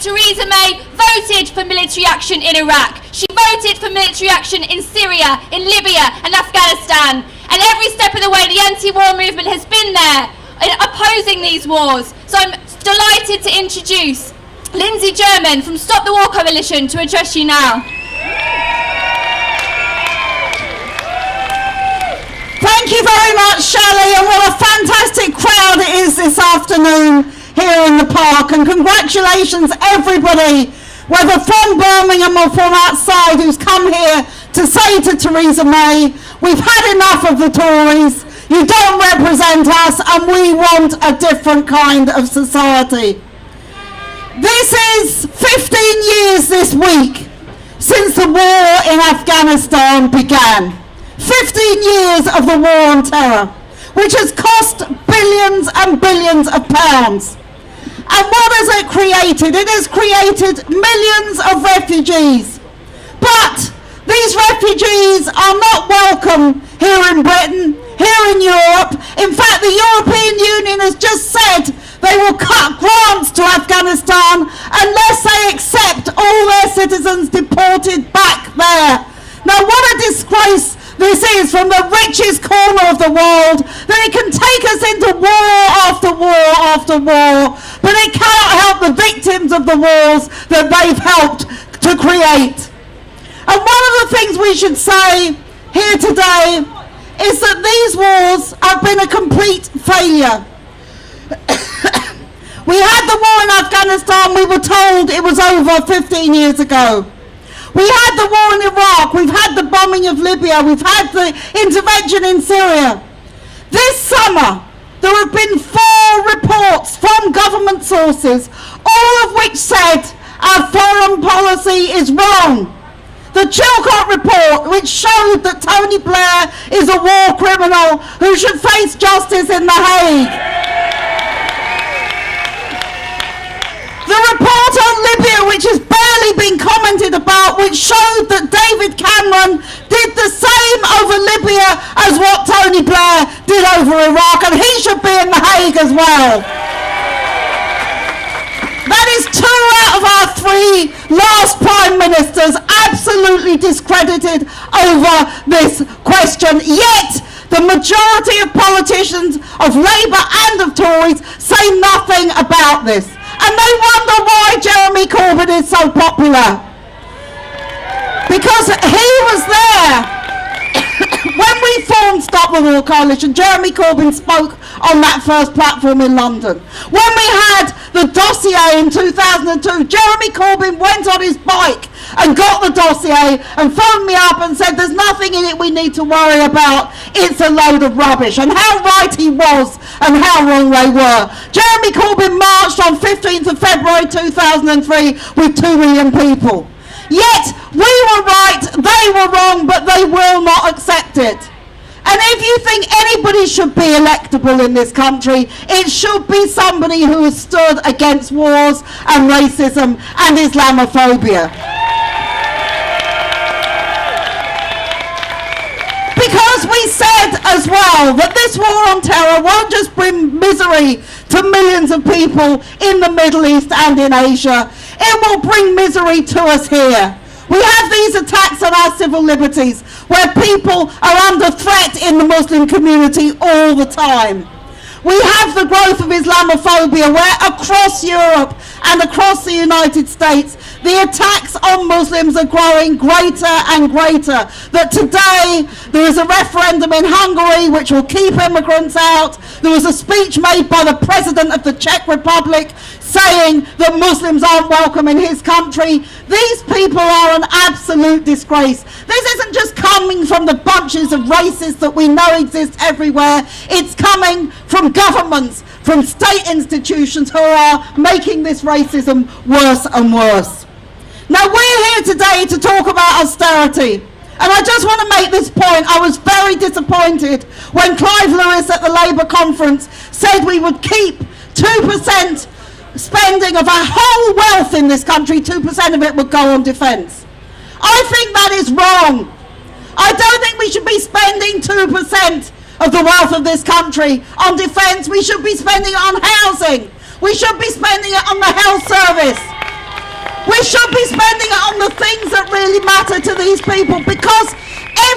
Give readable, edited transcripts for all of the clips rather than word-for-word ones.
Theresa May voted for military action in Iraq. She voted for military action in Syria, in Libya and Afghanistan. And every step of the way, the anti-war movement has been there in opposing these wars. So I'm delighted to introduce Lindsay from Stop the War Coalition to address you now. Thank you very much, Shelley, and what a fantastic crowd it is this afternoon here in the park, and congratulations everybody, whether from Birmingham or from outside, who's come here to say to Theresa May, we've had enough of the Tories, you don't represent us and we want a different kind of society. This is 15 years this week since the war in Afghanistan began. 15 years of the war on terror, which has cost billions and billions of pounds. And what has it created? It has created millions of refugees. But these refugees are not welcome here in Britain, here in Europe. In fact, the European Union has just said they will cut grants to Afghanistan unless they accept all their citizens deported back there. Now, what a disgrace this is from the richest corner of the world, that it can take us into war after war after war, but it cannot help the victims of the wars that they've helped to create. And one of the things we should say here today is that these wars have been a complete failure. We had the war in Afghanistan, we were told it was over 15 years ago. We had the war in Iraq, we've had the bombing of Libya, we've had the intervention in Syria. This summer, there have been 4 reports from government sources, all of which said our foreign policy is wrong. The Chilcot report, which showed that Tony Blair is a war criminal who should face justice in The Hague. The report on Libya, which has barely been commented about, which showed that David Cameron did the same over Libya as what Tony Blair did over Iraq, and he should be in The Hague as well. That is 2 out of our 3 last Prime Ministers absolutely discredited over this question, yet the majority of politicians of Labour and of Tories say nothing about this. And they wonder why Jeremy Corbyn is so popular. Because he was there. When we formed Stop the War Coalition, Jeremy Corbyn spoke on that first platform in London. When we had the dossier in 2002, Jeremy Corbyn went on his bike and got the dossier and phoned me up and said there's nothing in it we need to worry about, it's a load of rubbish. And how right he was and how wrong they were. Jeremy Corbyn marched on 15th of February 2003 with 2 million people. Yet we were right, they were wrong, but they will not accept it. And if you think anybody should be electable in this country, it should be somebody who has stood against wars and racism and Islamophobia. Because we said as well that this war on terror won't just bring misery to millions of people in the Middle East and in Asia, it will bring misery to us here. We have these attacks on our civil liberties where people are under threat in the Muslim community all the time. We have the growth of Islamophobia where across Europe and across the United States the attacks on Muslims are growing greater and greater. That today there is a referendum in Hungary which will keep immigrants out. There was a speech made by the President of the Czech Republic saying that Muslims aren't welcome in his country. These people are an absolute disgrace. This isn't just coming from the bunches of racists that we know exist everywhere. It's coming from governments, from state institutions who are making this racism worse and worse. Now we're here today to talk about austerity. And I just want to make this point. I was very disappointed when Clive Lewis at the Labour conference said we would keep 2% spending of our whole wealth in this country, 2% of it would go on defence. I think that is wrong. I don't think we should be spending 2% of the wealth of this country on defence. We should be spending it on housing. We should be spending it on the health service. We should be spending it on the things that really matter to these people, because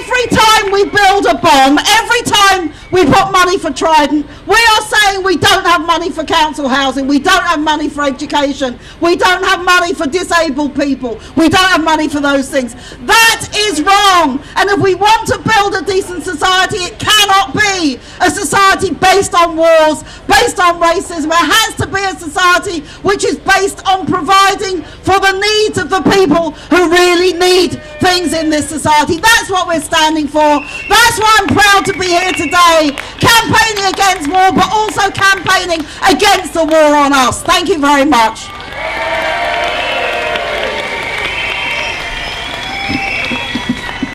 every time we build a bomb, every time we put money for Trident, we are saying we don't have money for council housing, we don't have money for education, we don't have money for disabled people, we don't have money for those things. That is wrong. And if we want to build a decent society, it cannot be a society based on wars, based on racism. It has to be a society which is based on providing for the needs of the people who really need things in this society. That's what we're standing for. That's why I'm proud to be here today, campaigning against war, but also campaigning against the war on us. Thank you very much.